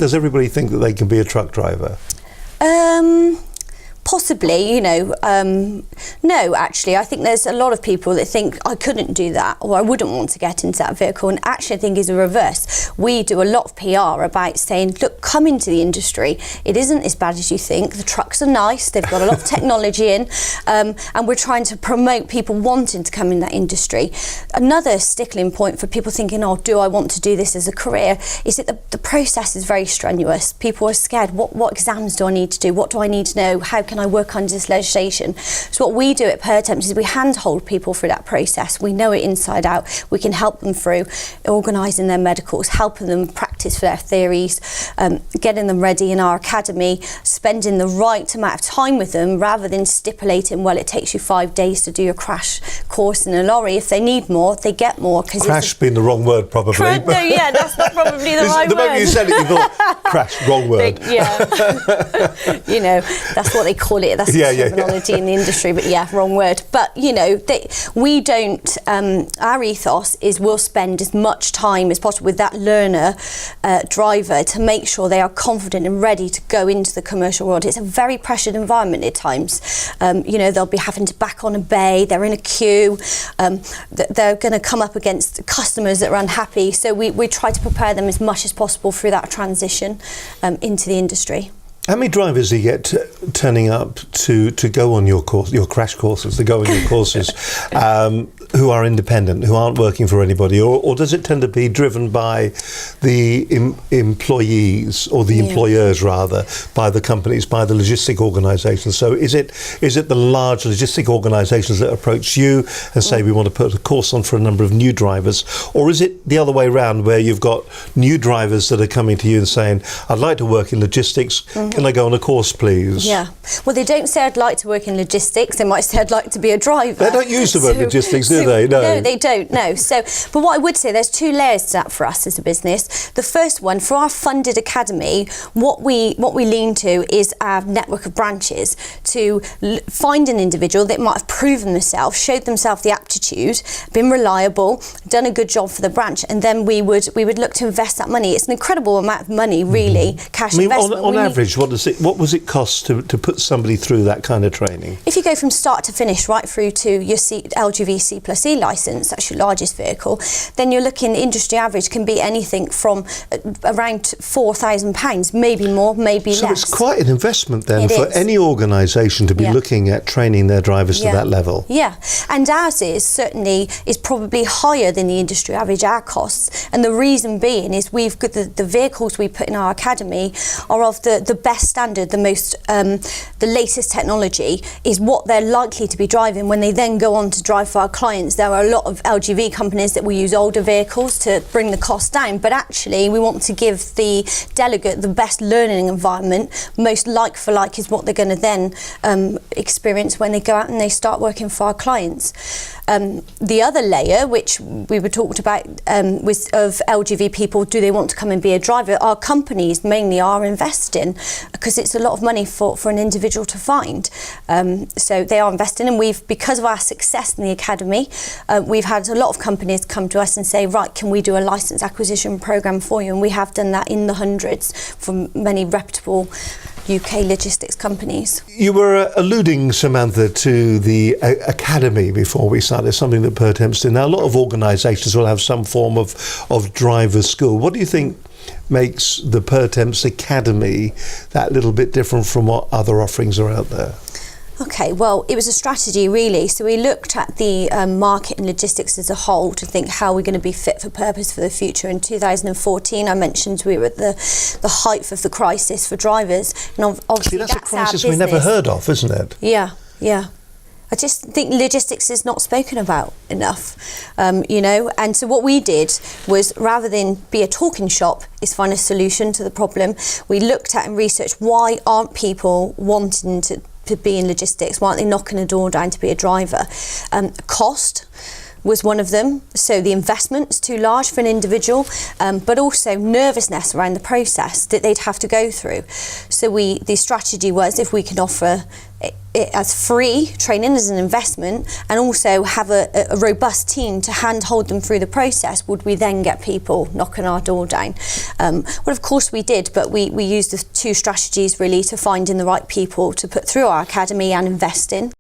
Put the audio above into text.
does everybody think that they can be a truck driver? Possibly, no, actually, I think there's a lot of people that think I couldn't do that, or I wouldn't want to get into that vehicle, and actually I think is the reverse. We do a lot of PR about saying, look, come into the industry. It isn't as bad as you think. The trucks are nice. They've got a lot of technology in, and we're trying to promote people wanting to come in that industry. Another stickling point for people thinking, oh, do I want to do this as a career, is that the process is very strenuous. People are scared. What exams do I need to do? What do I need to know? How can I work under this legislation? So what we do at Pertemps is we handhold people through that process. We know it inside out. We can help them through organising their medicals, helping them practice for their theories, getting them ready in our academy, spending the right amount of time with them rather than stipulating, well, it takes you 5 days to do your crash course in a lorry. If they need more, they get more. Crash being the wrong word, probably. No, yeah, that's not probably the right word. The moment you said it, you thought, crash, wrong word. That's what they call it. That's the terminology in the industry, but wrong word. But we don't. Our ethos is we'll spend as much time as possible with that learner driver to make sure they are confident and ready to go into the commercial world. It's a very pressured environment at times. They'll be having to back on a bay. They're in a queue. They're going to come up against customers that are unhappy. So we try to prepare them as much as possible through that transition into the industry. How many drivers do you get turning up to go on your crash courses, to go on your courses, who are independent, who aren't working for anybody, or does it tend to be driven by the employees or the employers rather, by the companies, by the logistic organisations? So is it the large logistic organisations that approach you and say we want to put a course on for a number of new drivers, or is it the other way around where you've got new drivers that are coming to you and saying, I'd like to work in logistics, can I go on a course please? Yeah, well, they don't say I'd like to work in logistics, they might say I'd like to be a driver. They don't use the word logistics, do they? No, they don't, no. So, but what I would say, there's two layers to that for us as a business. The first one, for our funded academy, what we lean to is our network of branches to find an individual that might have proven themselves, showed themselves the aptitude, been reliable, done a good job for the branch, and then we would look to invest that money. It's an incredible amount of money, really, cash investment. On average, what was it cost to put somebody through that kind of training? If you go from start to finish right through to your LGV CPC licence, that's your largest vehicle, then you're looking, industry average can be anything from around £4,000, maybe more, maybe less. So it's quite an investment then for any organisation to be looking at training their drivers to that level. Yeah, and ours is probably higher than the industry average, our costs, and the reason being is we've got the vehicles we put in our academy are of the best standard, the most the latest technology is what they're likely to be driving when they then go on to drive for our clients. There are a lot of LGV companies that will use older vehicles to bring the cost down, but actually we want to give the delegate the best learning environment. Most like for like is what they're going to then experience when they go out and they start working for our clients. The other layer, which we were talked about, was of LGV people, do they want to come and be a driver? Our companies mainly are investing because it's a lot of money for an individual to find. So they are investing, and because of our success in the academy, we've had a lot of companies come to us and say, right, can we do a licence acquisition programme for you? And we have done that in the hundreds for many reputable UK logistics companies. You were alluding, Samantha, to the academy before we started, something that Pertemps did. Now, a lot of organisations will have some form of driver school. What do you think makes the Pertemps Academy that little bit different from what other offerings are out there? Okay, well, it was a strategy really. So we looked at the market and logistics as a whole to think how we're going to be fit for purpose for the future. In 2014, I mentioned we were at the height of the crisis for drivers. And obviously that's a crisis we never heard of, isn't it? Yeah. I just think logistics is not spoken about enough, and so what we did was, rather than be a talking shop, is find a solution to the problem. We looked at and researched why aren't people wanting to be in logistics, why aren't they knocking a door down to be a driver? Cost. was one of them. So the investment's too large for an individual, but also nervousness around the process that they'd have to go through. So the strategy was, if we can offer it as free training as an investment, and also have a robust team to handhold them through the process, would we then get people knocking our door down? Well, of course we did, but we used the two strategies really to finding the right people to put through our academy and invest in.